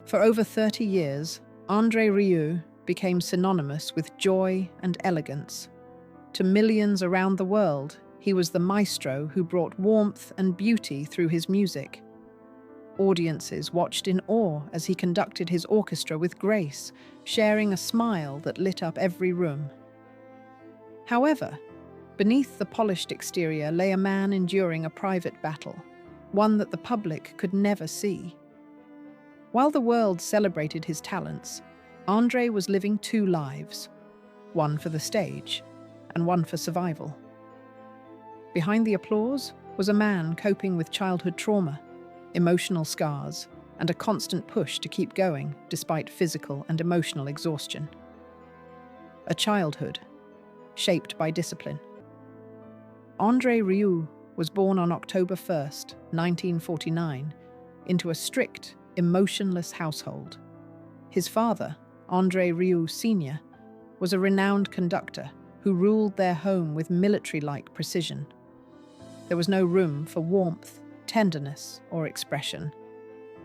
For over 30 years, André Rieu became synonymous with joy and elegance. To millions around the world, he was the maestro who brought warmth and beauty through his music. Audiences watched in awe as he conducted his orchestra with grace, sharing a smile that lit up every room. However, beneath the polished exterior lay a man enduring a private battle, one that the public could never see. While the world celebrated his talents, André was living two lives, one for the stage and one for survival. Behind the applause was a man coping with childhood trauma, emotional scars, and a constant push to keep going despite physical and emotional exhaustion. A childhood shaped by discipline. André Rieu was born on October 1st, 1949, into a strict, emotionless household. His father, André Rieu Sr., was a renowned conductor who ruled their home with military-like precision. There was no room for warmth, tenderness, or expression.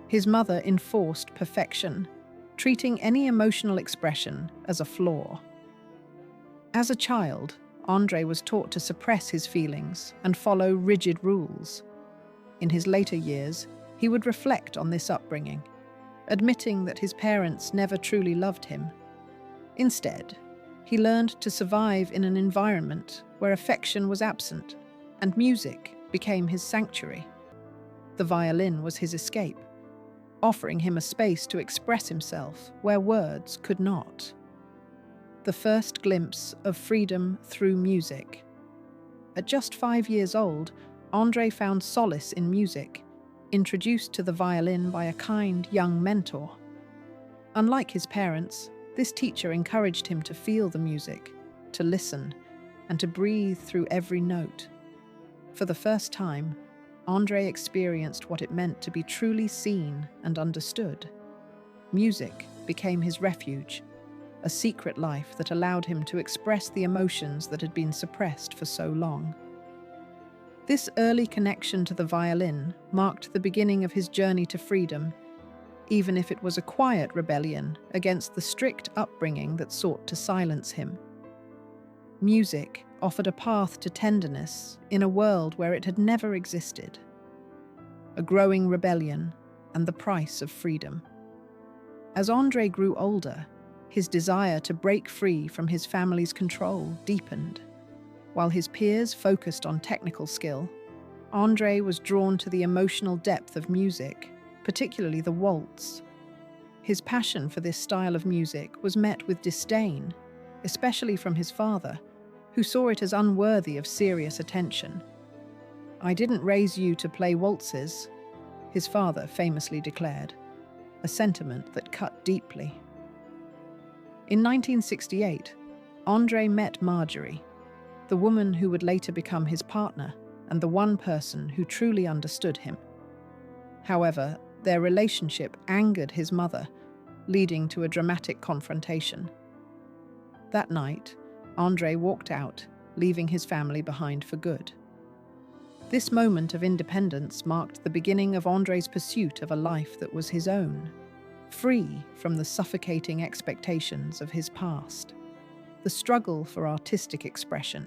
His mother enforced perfection, treating any emotional expression as a flaw. As a child, André was taught to suppress his feelings and follow rigid rules. In his later years, he would reflect on this upbringing, admitting that his parents never truly loved him. Instead, he learned to survive in an environment where affection was absent, and music became his sanctuary. The violin was his escape, offering him a space to express himself where words could not. The first glimpse of freedom through music. At just 5 years old, André found solace in music, introduced to the violin by a kind young mentor. Unlike his parents, this teacher encouraged him to feel the music, to listen, and to breathe through every note. For the first time, André experienced what it meant to be truly seen and understood. Music became his refuge, a secret life that allowed him to express the emotions that had been suppressed for so long. This early connection to the violin marked the beginning of his journey to freedom, even if it was a quiet rebellion against the strict upbringing that sought to silence him. Music offered a path to tenderness in a world where it had never existed. A growing rebellion and the price of freedom. As André grew older, his desire to break free from his family's control deepened. While his peers focused on technical skill, André was drawn to the emotional depth of music, particularly the waltz. His passion for this style of music was met with disdain, especially from his father, who saw it as unworthy of serious attention. "I didn't raise you to play waltzes," his father famously declared, a sentiment that cut deeply. In 1968, André met Marjorie, the woman who would later become his partner and the one person who truly understood him. However, their relationship angered his mother, leading to a dramatic confrontation. That night, André walked out, leaving his family behind for good. This moment of independence marked the beginning of André's pursuit of a life that was his own, free from the suffocating expectations of his past. The struggle for artistic expression.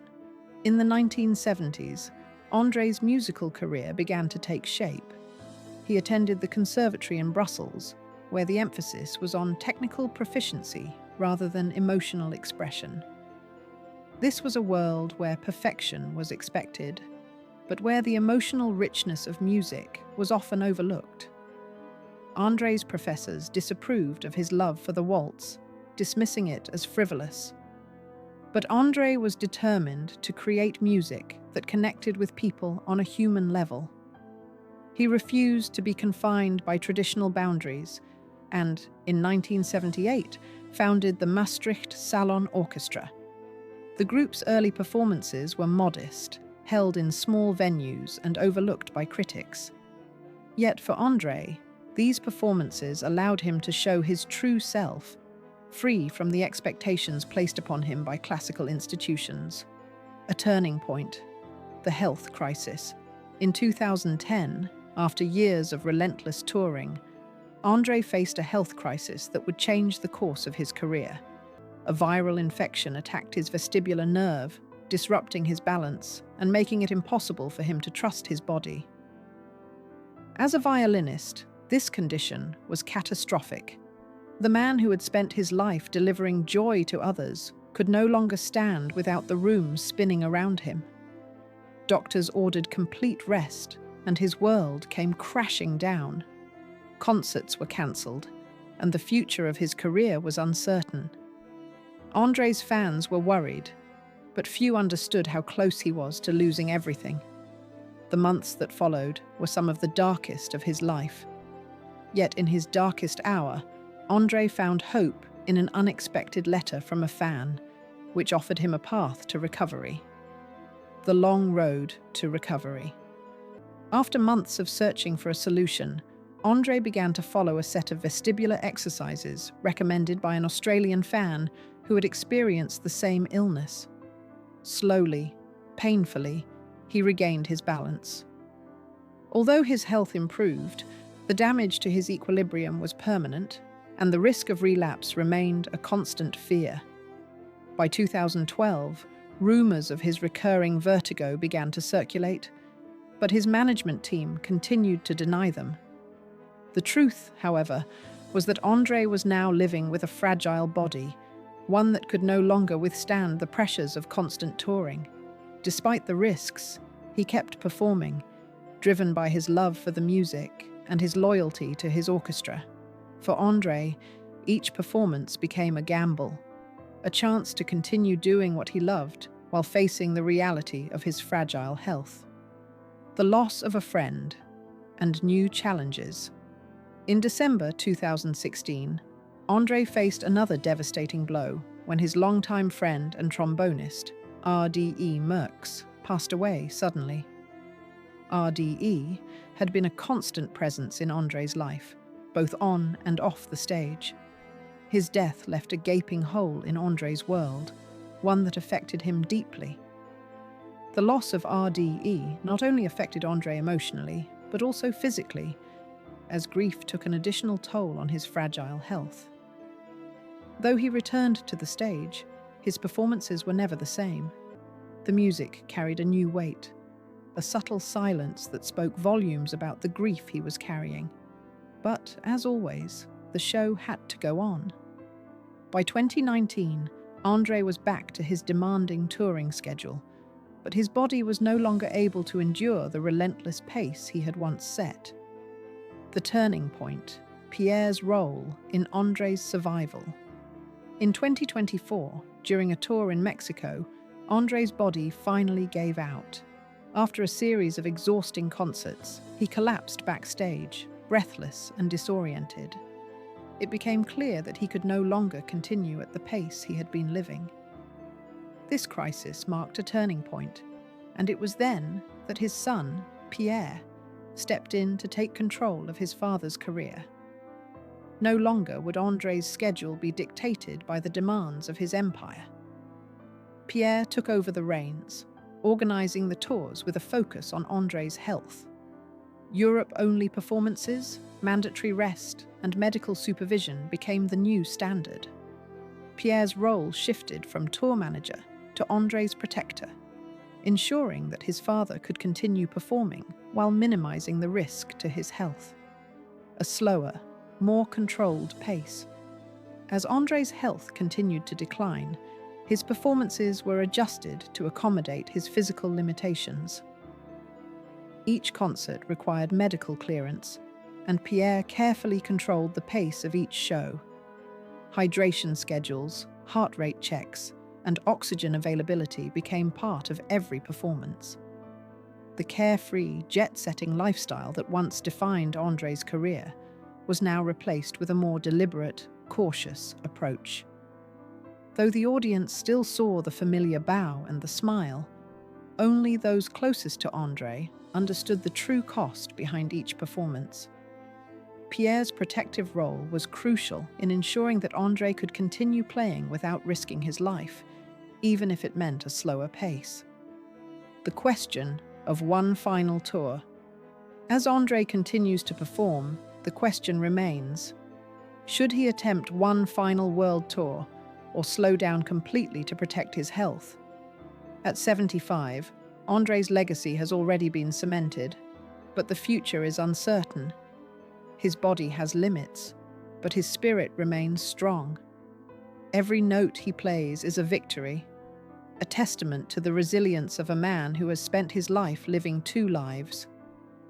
In the 1970s, André's musical career began to take shape. He attended the conservatory in Brussels, where the emphasis was on technical proficiency rather than emotional expression. This was a world where perfection was expected, but where the emotional richness of music was often overlooked. André's professors disapproved of his love for the waltz, dismissing it as frivolous. But André was determined to create music that connected with people on a human level. He refused to be confined by traditional boundaries and, in 1978, founded the Maastricht Salon Orchestra. The group's early performances were modest, held in small venues and overlooked by critics. Yet for André, these performances allowed him to show his true self, free from the expectations placed upon him by classical institutions. A turning point. The health crisis. In 2010, after years of relentless touring, Andre faced a health crisis that would change the course of his career. A viral infection attacked his vestibular nerve, disrupting his balance and making it impossible for him to trust his body. As a violinist, this condition was catastrophic. The man who had spent his life delivering joy to others could no longer stand without the room spinning around him. Doctors ordered complete rest, and his world came crashing down. Concerts were cancelled, and the future of his career was uncertain. Andre's fans were worried, but few understood how close he was to losing everything. The months that followed were some of the darkest of his life. Yet in his darkest hour, Andre found hope in an unexpected letter from a fan, which offered him a path to recovery. The long road to recovery. After months of searching for a solution, Andre began to follow a set of vestibular exercises recommended by an Australian fan who had experienced the same illness. Slowly, painfully, he regained his balance. Although his health improved, the damage to his equilibrium was permanent, and the risk of relapse remained a constant fear. By 2012, rumors of his recurring vertigo began to circulate, but his management team continued to deny them. The truth, however, was that Andre was now living with a fragile body, one that could no longer withstand the pressures of constant touring. Despite the risks, he kept performing, driven by his love for the music and his loyalty to his orchestra. For Andre, each performance became a gamble, a chance to continue doing what he loved while facing the reality of his fragile health. The loss of a friend and new challenges. In December 2016, Andre faced another devastating blow when his longtime friend and trombonist, RDE Merckx, passed away suddenly. RDE had been a constant presence in Andre's life, both on and off the stage. His death left a gaping hole in Andre's world, one that affected him deeply. The loss of RDE not only affected Andre emotionally, but also physically, as grief took an additional toll on his fragile health. Though he returned to the stage, his performances were never the same. The music carried a new weight, a subtle silence that spoke volumes about the grief he was carrying. But, as always, the show had to go on. By 2019, Andre was back to his demanding touring schedule, but his body was no longer able to endure the relentless pace he had once set. The turning point, Pierre's role in Andre's survival. In 2024, during a tour in Mexico, Andre's body finally gave out. After a series of exhausting concerts, he collapsed backstage, breathless and disoriented. It became clear that he could no longer continue at the pace he had been living. This crisis marked a turning point, and it was then that his son, Pierre, stepped in to take control of his father's career. No longer would Andre's schedule be dictated by the demands of his empire. Pierre took over the reins, organizing the tours with a focus on Andre's health. Europe-only performances, mandatory rest, and medical supervision became the new standard. Pierre's role shifted from tour manager to Andre's protector, ensuring that his father could continue performing while minimizing the risk to his health. A slower, more controlled pace. As Andre's health continued to decline, his performances were adjusted to accommodate his physical limitations. Each concert required medical clearance, and Pierre carefully controlled the pace of each show. Hydration schedules, heart rate checks, and oxygen availability became part of every performance. The carefree, jet-setting lifestyle that once defined Andre's career was now replaced with a more deliberate, cautious approach. Though the audience still saw the familiar bow and the smile, only those closest to Andre understood the true cost behind each performance. Pierre's protective role was crucial in ensuring that Andre could continue playing without risking his life, even if it meant a slower pace. The question of one final tour. As Andre continues to perform, the question remains: should he attempt one final world tour or slow down completely to protect his health? At 75, André's legacy has already been cemented, but the future is uncertain. His body has limits, but his spirit remains strong. Every note he plays is a victory, a testament to the resilience of a man who has spent his life living two lives,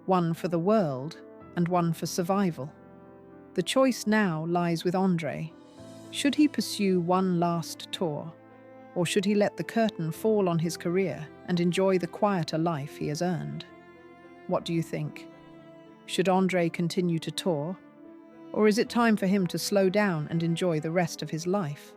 one for the world and one for survival. The choice now lies with André. Should he pursue one last tour, or should he let the curtain fall on his career and enjoy the quieter life he has earned? What do you think? Should André continue to tour, or is it time for him to slow down and enjoy the rest of his life?